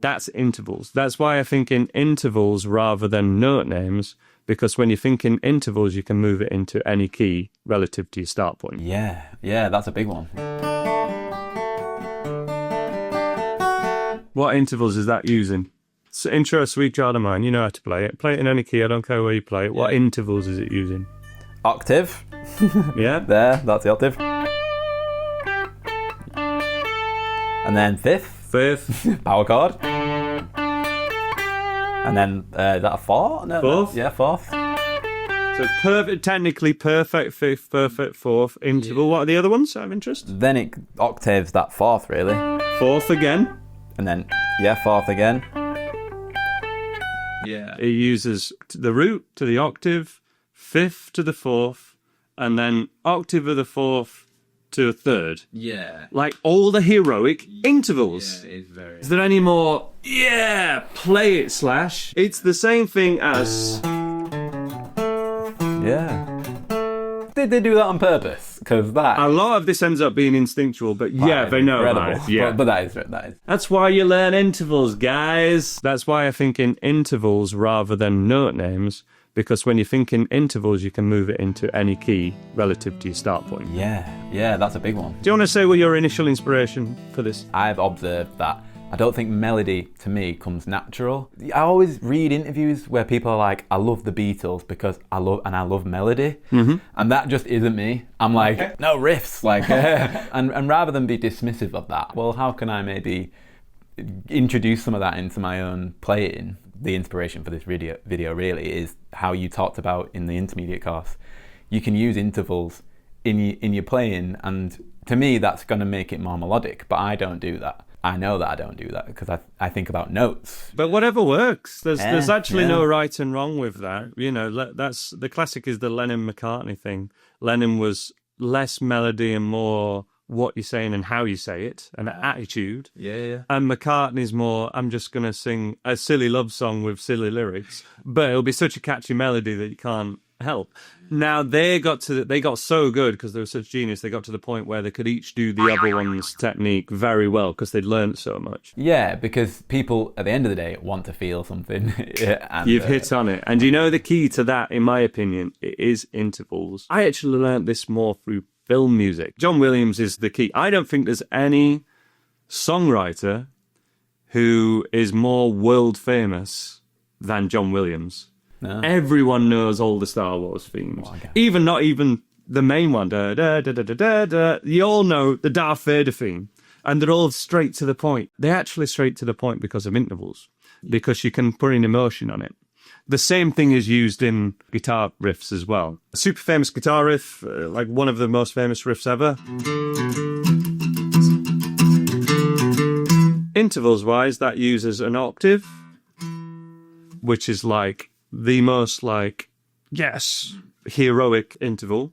That's intervals. That's why I think in intervals rather than note names, because when you think in intervals, you can move it into any key relative to your start point. Yeah, that's a big one. What intervals is that using? So intro, Sweet Child of Mine, you know how to play it. Play it in any key, I don't care where you play it. What intervals is it using? Octave. Yeah. There, that's the octave. And then fifth. Power chord. And then, is that a four? No, fourth? Yeah, fourth. So technically perfect fifth, perfect fourth, interval. Yeah. What are the other ones out of interest? Then it octaves that fourth, really. Fourth again. And then, fourth again. Yeah. It uses the root to the octave, fifth to the fourth, and then octave of the fourth to a third. Yeah. Like all the heroic intervals. Yeah, it's very... Is there any more, play it slash? It's the same thing as... Yeah. Did they do that on purpose? Because that... A lot of this ends up being instinctual, but yeah, they know about it. Yeah. But that is. That's why you learn intervals, guys. That's why I think in intervals rather than note names, because when you think in intervals, you can move it into any key relative to your start point. Yeah, that's a big one. Do you want to say what your initial inspiration for this? I've observed that I don't think melody, to me, comes natural. I always read interviews where people are like, I love the Beatles because I love melody. Mm-hmm. And that just isn't me. I'm like, no, riffs. Like, and rather than be dismissive of that, well, how can I maybe introduce some of that into my own playing? The inspiration for this video really is how you talked about in the intermediate course. You can use intervals in your playing, and to me, that's going to make it more melodic, but I don't do that. I know that I don't do that because I think about notes. But whatever works. There's actually no right and wrong with that. You know, that's the classic is the Lennon-McCartney thing. Lennon was less melody and more what you're saying and how you say it, and attitude. Yeah. And McCartney's more, I'm just going to sing a silly love song with silly lyrics, but it'll be such a catchy melody that you can't help. Now they got so good because they were such genius. They got to the point where they could each do the other one's technique very well because they'd learned so much. Yeah, because people at the end of the day want to feel something. You've hit on it. And you know the key to that, in my opinion, it is intervals. I actually learned this more through film music. John Williams is the key. I don't think there's any songwriter who is more world famous than John Williams. No. Everyone knows all the Star Wars themes. Not even the main one. Da, da, da, da, da, da. You all know the Darth Vader theme. And they're all straight to the point. They're actually straight to the point because of intervals. Because you can put an emotion on it. The same thing is used in guitar riffs as well. A super famous guitar riff, like one of the most famous riffs ever. Intervals-wise, that uses an octave, which is like the most heroic interval.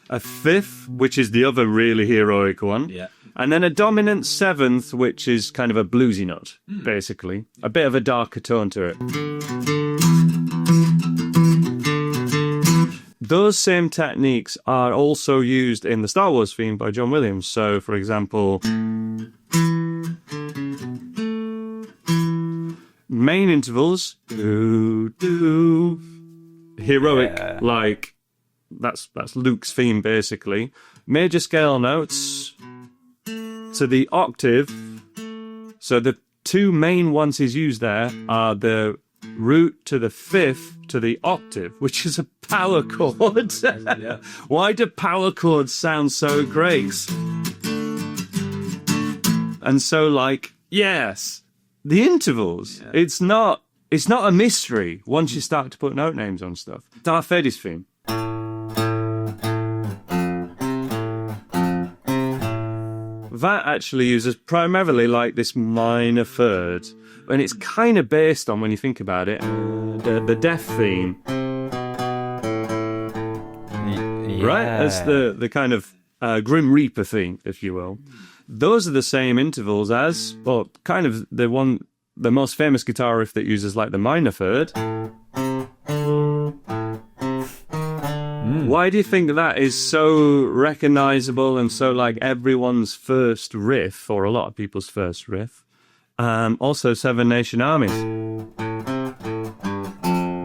A fifth, which is the other really heroic one. Yeah. And then a dominant seventh, which is kind of a bluesy note, basically. A bit of a darker tone to it. Those same techniques are also used in the Star Wars theme by John Williams. So, for example, main intervals, do, heroic, like that's Luke's theme basically. Major scale notes to the octave. So the two main ones he's used there are the root to the fifth to the octave, which is a power chord. Yeah. Why do power chords sound so great? And so, yes, the intervals. Yeah. It's not a mystery once you start to put note names on stuff. Darth Vader's theme. That actually uses primarily this minor third. And it's kind of based on, when you think about it, the death theme. Yeah. Right? That's the kind of Grim Reaper theme, if you will. Those are the same intervals as, well, kind of the most famous guitar riff that uses the minor third. Why do you think that is so recognizable and so everyone's first riff, or a lot of people's first riff? Also, Seven Nation Armies.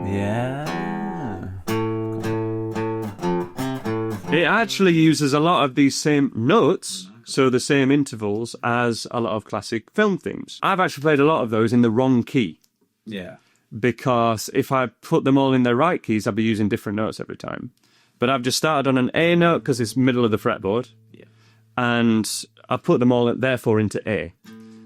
Yeah. It actually uses a lot of these same notes, so the same intervals, as a lot of classic film themes. I've actually played a lot of those in the wrong key. Yeah. Because if I put them all in their right keys, I'd be using different notes every time. But I've just started on an A note because it's middle of the fretboard. Yeah. And I put them all, therefore, into A.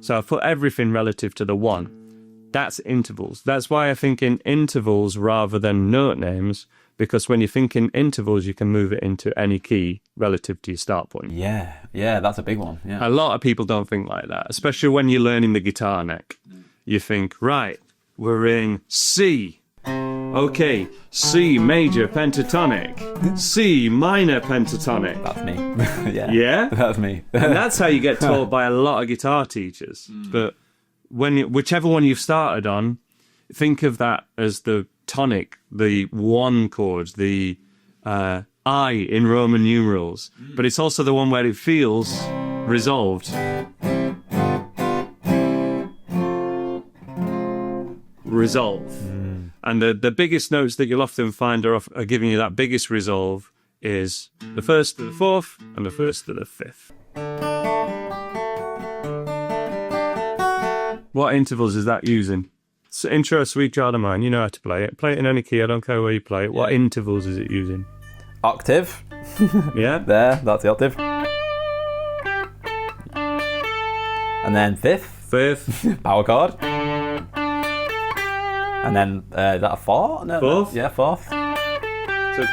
So I put everything relative to the 1. That's intervals. That's why I think in intervals rather than note names, because when you think in intervals, you can move it into any key relative to your start point. Yeah, that's a big one. Yeah. A lot of people don't think like that, especially when you're learning the guitar neck. You think, right, we're in C. Okay, C major pentatonic, C minor pentatonic. That's me. Yeah. Yeah? That's me. And that's how you get taught by a lot of guitar teachers. But whichever one you've started on, think of that as the tonic, the 1 chord, the I in Roman numerals. But it's also the one where it feels resolved. Resolve. And the biggest notes that you'll often find are giving you that biggest resolve is the 1st to the 4th and the 1st to the 5th. What intervals is that using? So intro, Sweet Child of Mine, you know how to play it. Play it in any key, I don't care where you play it. What intervals is it using? Octave. Yeah? There, that's the octave. And then 5th. 5th. Power chord. And then, is that a 4? No, 4th? Yeah, 4th. So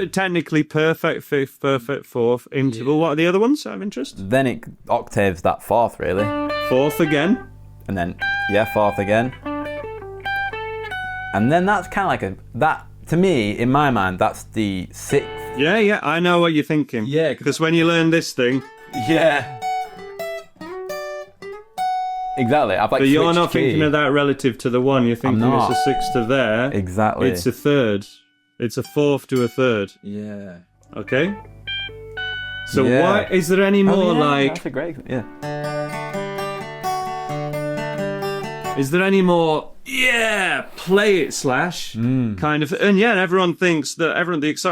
technically perfect 5th, perfect 4th interval. What are the other ones out of interest? Then it octaves that 4th, really. 4th again. And then, 4th again. And then that's kind of like that, to me, in my mind, that's the 6th. Yeah, I know what you're thinking. Yeah. Because when you learn this thing... Yeah. Exactly. I've but you're not thinking of that relative to the 1. You're thinking it's a 6th to there. Exactly. It's a 3rd. It's a 4th to a 3rd. Yeah. Okay? So why... Is there any more like... That's a great... Yeah. Is there any more... Yeah! Play it slash kind of... And everyone thinks that... Everyone thinks...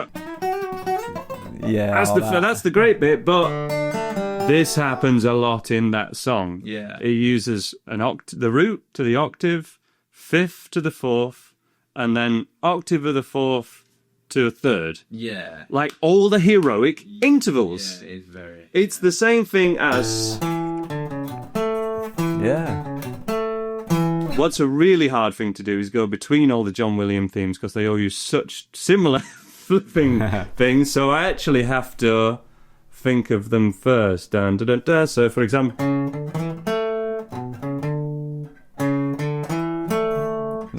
Yeah. That's the great bit, but... This happens a lot in that song. Yeah. It uses the root to the octave, 5th to the 4th, and then octave of the 4th to a 3rd. Yeah. Like all the heroic intervals. Yeah, it is very... It's the same thing as... Yeah. What's a really hard thing to do is go between all the John Williams themes because they all use such similar flipping things, so I actually have to... think of them first. Dun, dun, dun, dun. So, for example...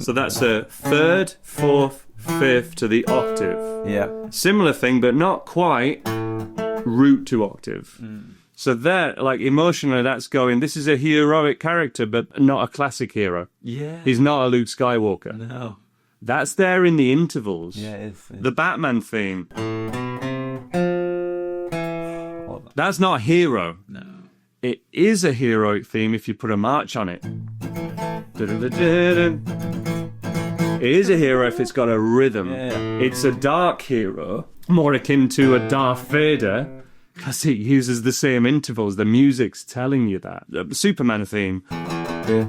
So that's a 3rd, 4th, 5th to the octave. Yeah. Similar thing, but not quite root to octave. So there, like, emotionally, that's going, this is a heroic character, but not a classic hero. Yeah. He's not a Luke Skywalker. No. That's there in the intervals. Yeah, it is. The Batman theme. That's not hero. No. It is a heroic theme if you put a march on it. It is a hero if it's got a rhythm. Yeah. It's a dark hero, more akin to a Darth Vader, because it uses the same intervals. The music's telling you that. The Superman theme. Yeah.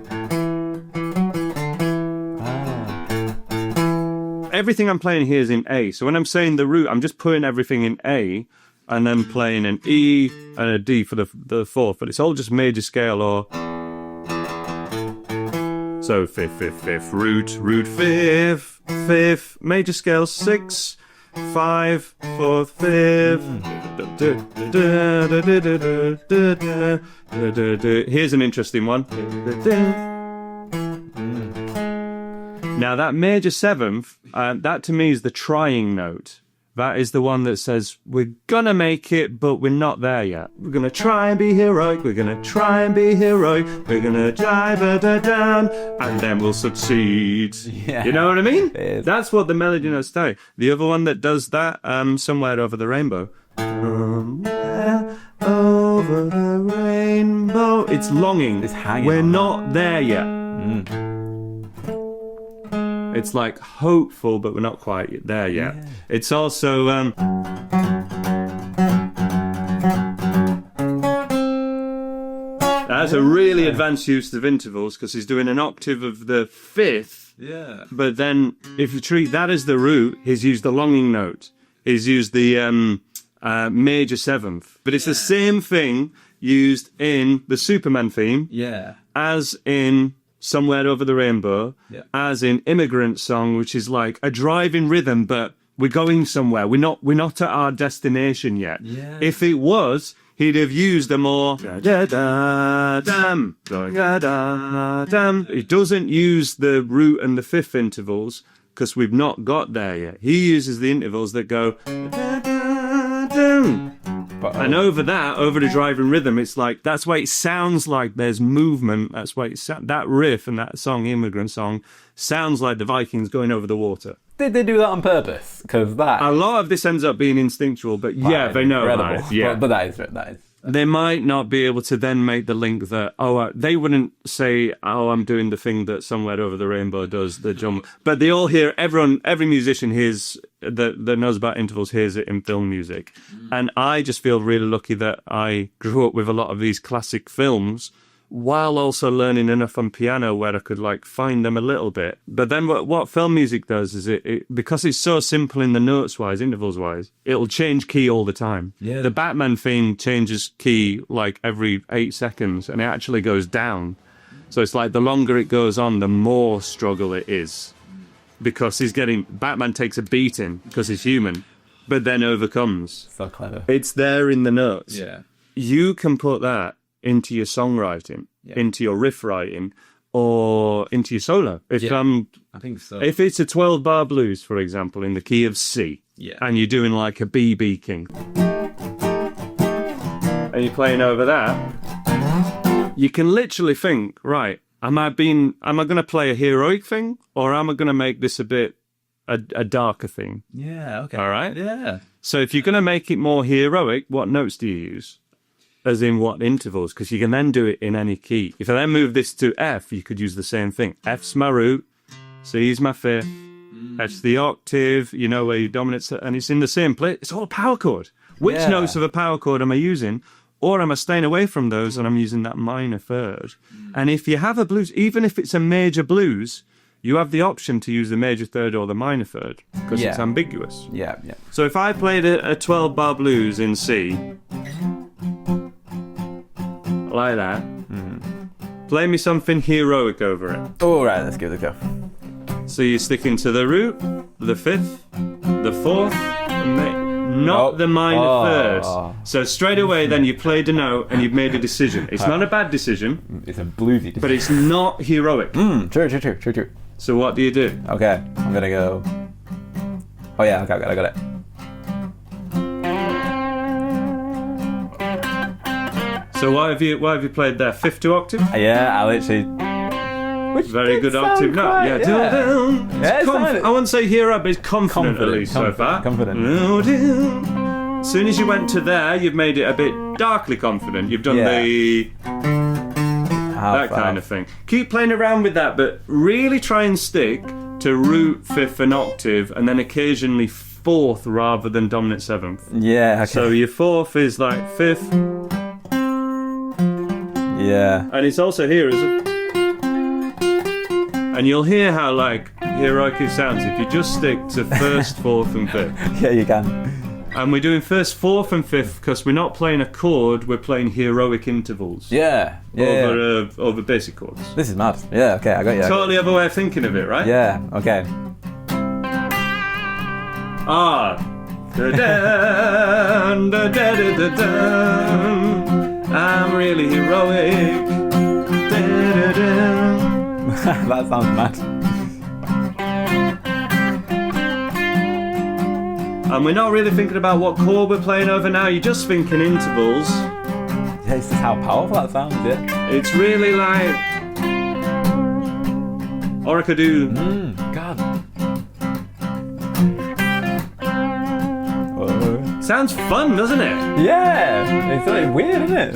Everything I'm playing here is in A. So when I'm saying the root, I'm just putting everything in A, and then playing an E and a D for the 4th, but it's all just major scale or... So 5th, 5th, 5th, root 5th, 5th, major scale 6, 5, 4th, 5th. Here's an interesting one. Now that major 7th, that to me is the trying note. That is the one that says, we're gonna make it, but we're not there yet. We're gonna try and be heroic, we're gonna try and be heroic, we're gonna drive her down, and then we'll succeed. Yeah. You know what I mean? It is. That's what the melody notes say. The other one that does that, Somewhere Over the Rainbow. Somewhere over the rainbow. It's longing. It's hanging We're on not there yet. It's like hopeful, but we're not quite there yet. Yeah. It's also that's a really advanced use of intervals because he's doing an octave of the fifth. Yeah. But then, if you treat that as the root, he's used the longing note. He's used the major seventh. But it's the same thing used in the Superman theme Yeah. as in Somewhere Over the Rainbow, as in Immigrant Song, which is like a driving rhythm, but we're going somewhere. We're not at our destination yet. Yeah. If it was, he'd have used a more da-da-dam, da-da-dam. He doesn't use the root and the fifth intervals because we've not got there yet. He uses the intervals that go da-da-dam. And over the driving rhythm, it's like, that's why it sounds like there's movement. That's why that riff and that song, Immigrant Song, sounds like the Vikings going over the water. Did they do that on purpose? Because that... A lot of this ends up being instinctual, but yeah, they know incredible. that. Yeah. But that is. They might not be able to then make the link that, they wouldn't say, I'm doing the thing that Somewhere Over the Rainbow does, the jump. But they all hear, every musician hears, that knows about intervals hears it in film music. And I just feel really lucky that I grew up with a lot of these classic films while also learning enough on piano where I could like find them a little bit. But then what film music does is it because it's so simple in the notes wise, intervals wise, it'll change key all the time. Yeah. The Batman theme changes key like every 8 seconds and it actually goes down. So it's like the longer it goes on, the more struggle it is. Because Batman takes a beating because he's human, but then overcomes. So clever. It's there in the notes. Yeah. You can put that into your songwriting, into your riff writing, or into your solo. I think so. If it's a 12-bar blues, for example, in the key of C, and you're doing like a B King, and you're playing over that, you can literally think, right, am I going to play a heroic thing, or am I going to make this a bit a darker thing? Yeah, okay. All right? Yeah. So if you're going to make it more heroic, what notes do you use? As in what intervals? Because you can then do it in any key. If I then move this to F, you could use the same thing. F's my root, C's my fifth, F's the octave, where you dominate, and it's in the same place. It's all a power chord. Which notes of a power chord am I using? Or am I staying away from those and I'm using that minor third? And if you have a blues, even if it's a major blues, you have the option to use the major third or the minor third because it's ambiguous. Yeah. So if I played a 12-bar blues in C, like that, play me something heroic over it. All right, let's give it a go. So you're sticking to the root, the fifth, the fourth, not the minor third. So straight away then you played a note and you've made a decision. It's not a bad decision. It's a bluesy decision. But it's not heroic. True. So what do you do? Okay, I'm gonna go... Oh yeah, okay, I got it. So what have you played there? Fifth to octave? Yeah, I literally... Very good octave. No, Yeah, I wouldn't say hero, but it's confident at least so far. Confident. As soon as you went to there, you've made it a bit darkly confident. You've done that kind of thing. Keep playing around with that, but really try and stick to root, fifth, and octave, and then occasionally fourth rather than dominant seventh. Yeah, okay. So your fourth is like fifth. Yeah. And it's also here, isn't it? And you'll hear how like heroic it sounds if you just stick to first, fourth, and fifth. Yeah, you can. And we're doing first, fourth, and fifth because we're not playing a chord, we're playing heroic intervals. Over basic chords. This is mad. Yeah, okay, I got you. Totally other way of thinking of it, right? Yeah, okay. Da-dun, da-da-da-da-dun. I'm really heroic. Da-da-dun. That sounds mad. And we're not really thinking about what chord we're playing over now, you're just thinking intervals. Yeah, it's just how powerful that sounds, yeah. It's really like... Or I could do... God. Sounds fun, doesn't it? Yeah, it's like weird, isn't it?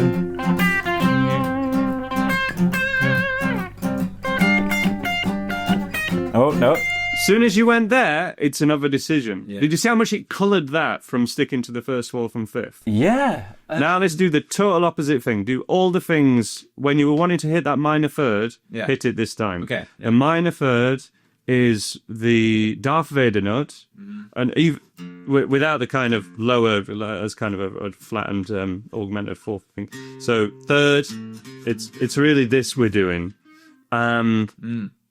Oh, no. As soon as you went there, it's another decision. Yeah. Did you see how much it coloured that from sticking to the first, fourth, and fifth? Yeah. Now let's do the total opposite thing. Do all the things when you were wanting to hit that minor third, hit it this time. Okay. A minor third is the Darth Vader note, and even without the kind of lower, as kind of a flattened, augmented fourth thing. So third, it's really this we're doing.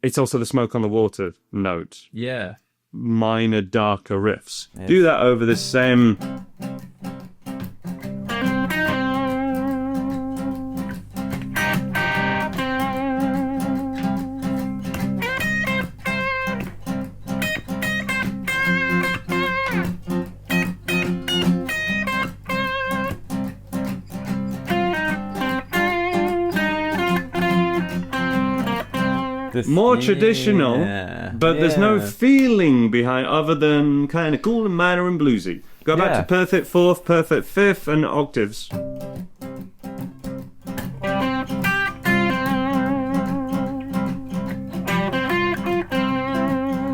It's also the Smoke on the Water note. Yeah. Minor, darker riffs. Yeah. Do that over the same. More traditional, but there's no feeling behind other than kind of cool and minor and bluesy. Go back to perfect fourth, perfect fifth, and octaves.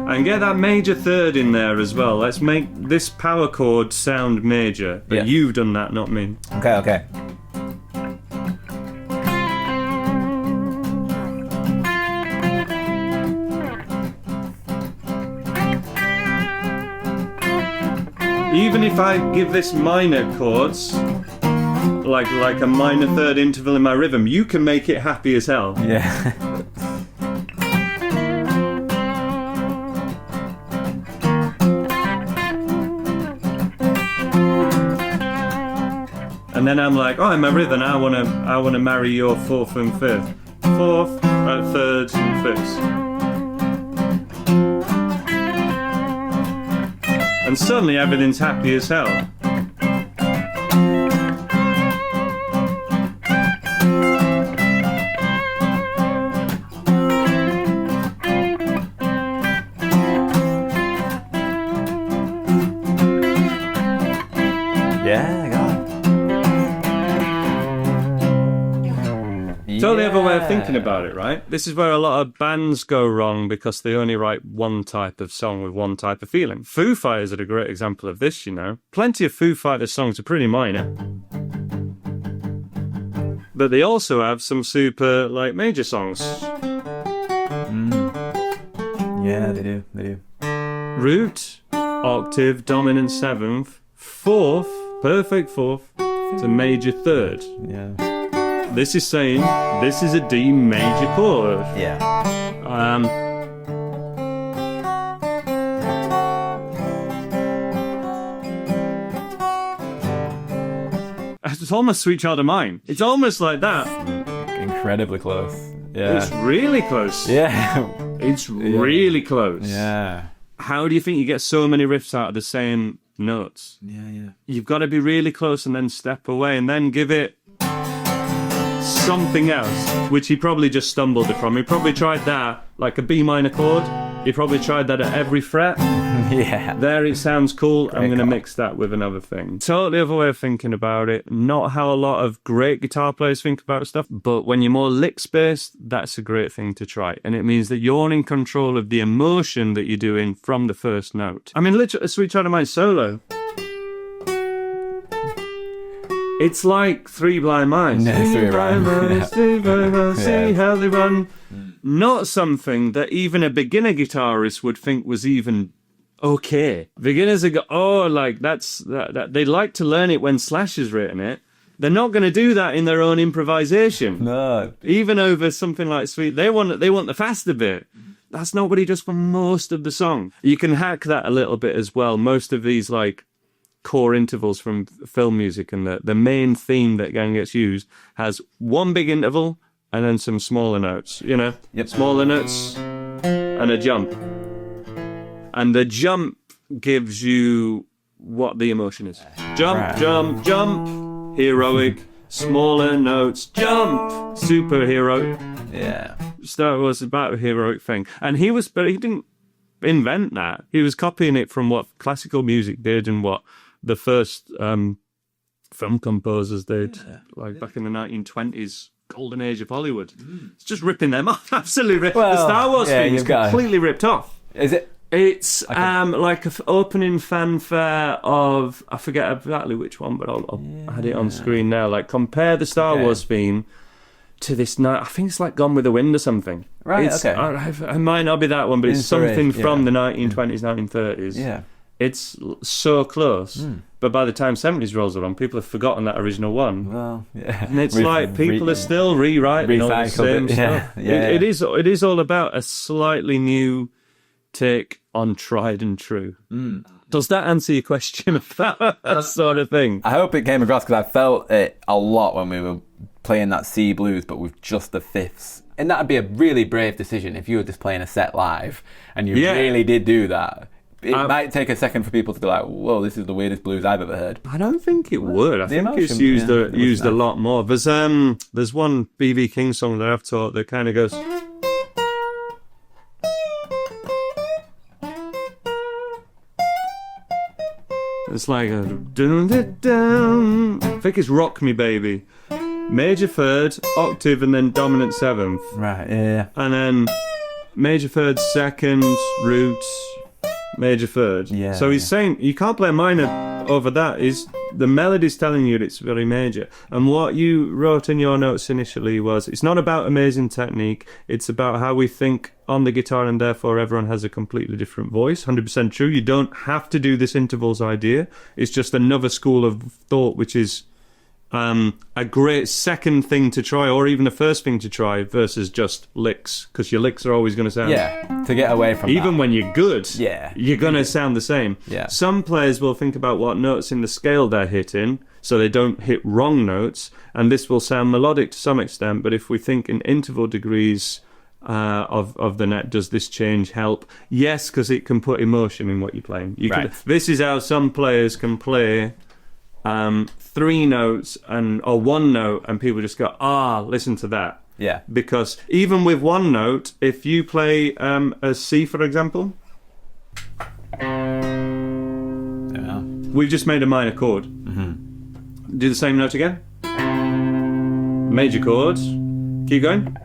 And get that major third in there as well. Let's make this power chord sound major. But you've done that, not me. Okay. Even if I give this minor chords, like a minor third interval in my rhythm, you can make it happy as hell. Yeah. And then I'm like, oh, in my rhythm, I wanna marry your fourth and fifth, fourth, thirds and fifths. And suddenly everything's happy as hell. Yeah, God. Totally other way of thinking about it, right? This is where a lot of bands go wrong because they only write one type of song with one type of feeling. Foo Fighters are a great example of this, you know. Plenty of Foo Fighters songs are pretty minor. But they also have some super, major songs. Yeah, they do. Root, octave, dominant seventh, fourth, perfect fourth, to major third. Yeah. This is saying this is a D major chord. Yeah. It's almost Sweet Child of Mine. It's almost like that. Incredibly close. Yeah. It's really close. Yeah. It's really close. Yeah. How do you think you get so many riffs out of the same notes? Yeah. You've got to be really close and then step away and then give it something else, which he probably just stumbled from. He probably tried that, like a B minor chord. He probably tried that at every fret. Yeah. There it sounds cool. Great I'm going to call. mix that with another thing. Totally other way of thinking about it. Not how a lot of great guitar players think about stuff, but when you're more licks-based, that's a great thing to try. And it means that you're in control of the emotion that you're doing from the first note. I mean, literally, a Sweet Child of Mine solo. It's like Three Blind Mice. Nursery rhyme. Three blind mice, see how they run. Not something that even a beginner guitarist would think was even okay. Beginners are that they like to learn it when Slash has written it. They're not going to do that in their own improvisation. No. Even over something like Sweet, they want the faster bit. That's not what he does for most of the song. You can hack that a little bit as well. Most of these core intervals from film music and the main theme that gets used has one big interval and then some smaller notes, you know? Yep. Smaller notes and a jump. And the jump gives you what the emotion is. Jump, Right. jump, jump, heroic, smaller notes, jump, superhero. Yeah. Star Wars is about a heroic thing. And he didn't invent that. He was copying it from what classical music did and what the first film composers did, like back in the 1920s, golden age of Hollywood. It's just ripping them off, absolutely. The Star Wars theme is completely ripped off. Is it? It's like an opening fanfare of, I forget exactly which one, but I'll add it on screen now. Like, compare the Star Wars theme to this night. I think it's like Gone with the Wind or something. Right, okay. It might not be that one, but it's something from the 1920s, 1930s. Yeah. It's so close. But by the time 70s rolls around, people have forgotten that original one. Well, yeah. And it's like people are still rewriting all the same stuff. It is all about a slightly new take on tried and true. Does that answer your question about that sort of thing? I hope it came across, because I felt it a lot when we were playing that C blues, but with just the fifths. And that would be a really brave decision if you were just playing a set live and you really did do that. It might take a second for people to be like, whoa, this is the weirdest blues I've ever heard. I don't think it would. I think it's used a lot more. There's one B.B. King song that I've taught that kind of goes... It's like a... I think it's Rock Me Baby. Major third, octave, and then dominant seventh. Right, yeah. And then major third, second, roots, major third. Yeah. So he's saying you can't play a minor over that. The melody's telling you it's very major. And what you wrote in your notes initially was, it's not about amazing technique, it's about how we think on the guitar, and therefore everyone has a completely different voice. 100% true. You don't have to do this intervals idea. It's just another school of thought, which is a great second thing to try, or even a first thing to try, versus just licks, because your licks are always going to sound... Yeah, to get away from even that. when you're good, you're going to sound the same. Yeah. Some players will think about what notes in the scale they're hitting, so they don't hit wrong notes, and this will sound melodic to some extent, but if we think in interval degrees of the net, does this change help? Yes, because it can put emotion in what you're playing. This is how some players can play... 3 notes or 1 note, and people just go, listen to that. Yeah. Because even with 1 note, if you play a C, for example, we've just made a minor chord. Do the same note again. Major chords. Keep going.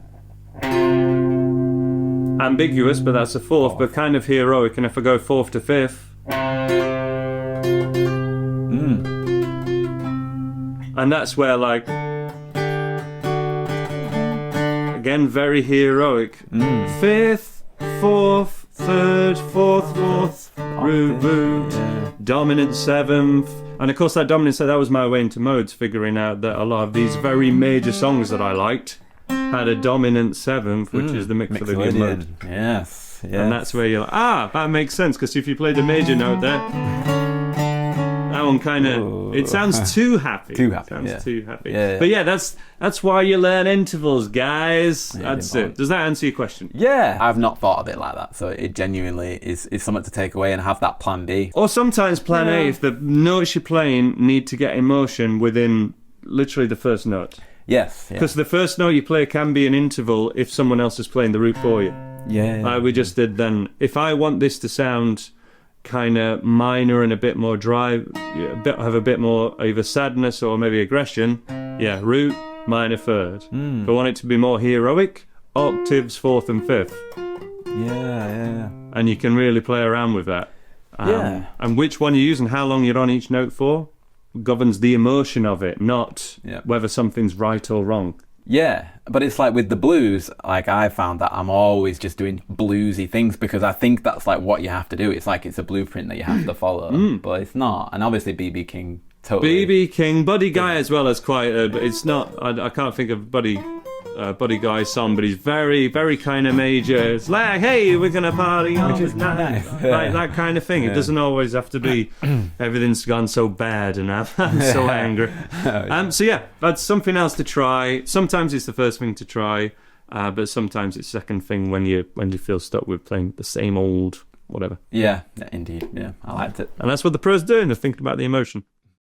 Ambiguous, but that's a fourth, but kind of heroic. And if I go fourth to fifth, and that's where, like, again, very heroic. Fifth, fourth, third, fourth, root, dominant seventh. And of course, that dominant seventh, that was my way into modes, figuring out that a lot of these very major songs that I liked had a dominant seventh, which is the mixolydian mode. Yes. And that's where you're like, that makes sense, because if you played a major note there, that one kind of, it sounds too happy. Too happy. Yeah. But yeah, that's why you learn intervals, guys. That's it. Does that answer your question? Yeah. I've not thought of it like that, so it genuinely is something to take away and have that plan B. Or sometimes plan A, if the notes you're playing need to get emotion within literally the first note. Yes. Because the first note you play can be an interval if someone else is playing the root for you. Like we just did then. If I want this to sound kind of minor and a bit more dry, have a bit more either sadness or maybe aggression, root, minor third. If I want it to be more heroic, octaves fourth and fifth. And you can really play around with that. And which one you use and how long you're on each note for governs the emotion of it, not whether something's right or wrong. Yeah, but it's like with the blues, like I found that I'm always just doing bluesy things because I think that's like what you have to do. It's like it's a blueprint that you have to follow, but it's not. And obviously B.B. King totally... B.B. King, Buddy Guy as well as quite a... But it's not... I can't think of Buddy Guy's song, but he's very, very kind of major. It's like, hey, we're going to party all the night. Like that kind of thing. It doesn't always have to be everything's gone so bad and I'm so angry. So yeah, that's something else to try. Sometimes it's the first thing to try, but sometimes it's second thing when you feel stuck with playing the same old whatever. Yeah, indeed. Yeah, I liked it. And that's what the pro's doing. They're thinking about the emotion.